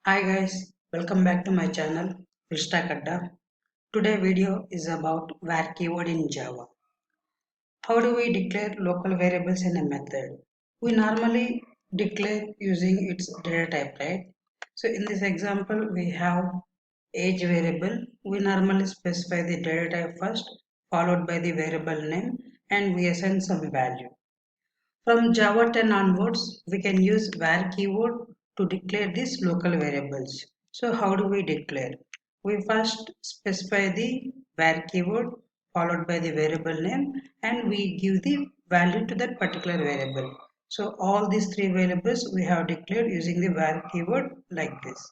Hi guys, welcome back to my channel fullstackadda. Today video is about var keyword in Java. How do we declare local variables in a method? We normally declare using its data type, right? So in this example we have age variable. We normally specify the data type first, followed by the variable name, and we assign some value. From Java 10 onwards, we can use var keyword to declare these local variables. So how do we declare? We first specify the var keyword followed by the variable name, and we give the value to that particular variable. So all these three variables we have declared using the var keyword like this.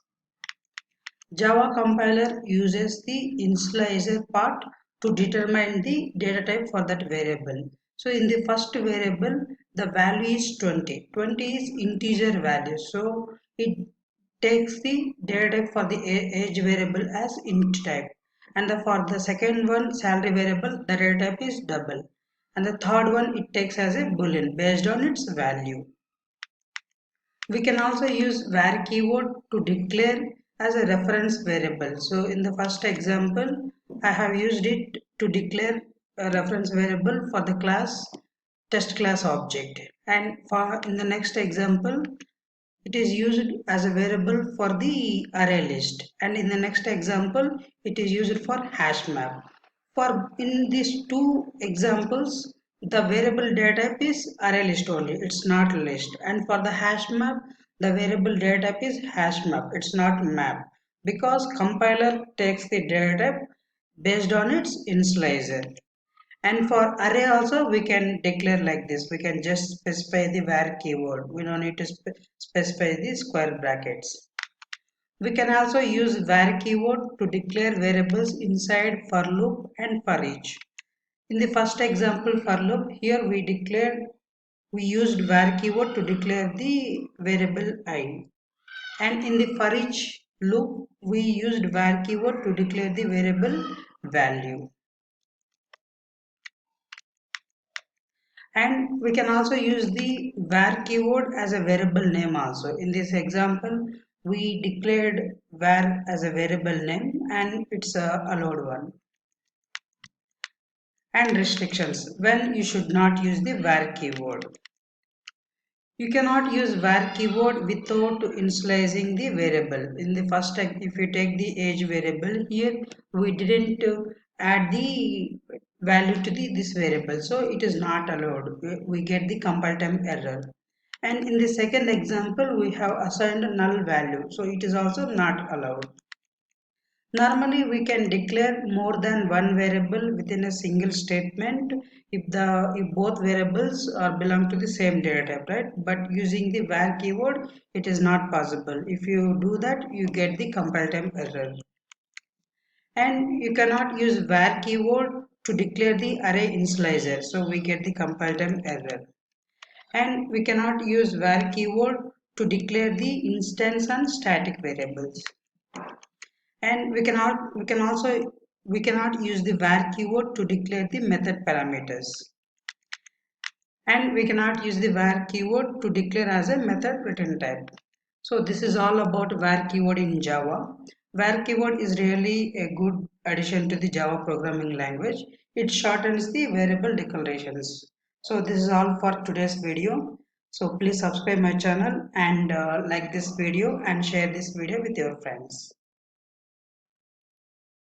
Java compiler uses the initializer part to determine the data type for that variable. So in the first variable, the value is 20. 20 is integer value. So it takes the data type for the age variable as int type. And for the second one, salary variable, the data type is double. And the third one, it takes as a boolean based on its value. We can also use var keyword to declare as a reference variable. So in the first example, I have used it to declare a reference variable for the class test class object. And for in the next example, it is used as a variable for the array list. And in the next example, it is used for hash map. For in these two examples, the variable data type is array list only, it's not list. And for the hash map, the variable data type is hash map, it's not map. Because compiler takes the data type based on its initializer. And for array also we can declare like this. We can just specify the var keyword. We don't need to specify the square brackets. We can also use var keyword to declare variables inside for loop and for each. In the first example for loop, here we used var keyword to declare the variable I. And in the for each loop, we used var keyword to declare the variable value. And we can also use the var keyword as a variable name also. In this example, we declared var as a variable name and it's a allowed one. And restrictions, when you should not use the var keyword. You cannot use var keyword without initializing the variable. In the first, if you take the age variable, here we didn't add the value to this variable, so it is not allowed. We get the compile time error. And in the second example, we have assigned a null value, so it is also not allowed. Normally, we can declare more than one variable within a single statement if both variables are belong to the same data type, right? But using the var keyword, it is not possible. If you do that, you get the compile time error. And you cannot use var keyword to declare the array initializer, so we get the compile time error. And we cannot use var keyword to declare the instance and static variables. And we cannot use the var keyword to declare the method parameters. And we cannot use the var keyword to declare as a method return type. So this is all about var keyword in Java. Var keyword is really a good addition to the Java programming language. It shortens the variable declarations. So this is all for today's video. So please subscribe my channel and like this video and share this video with your friends.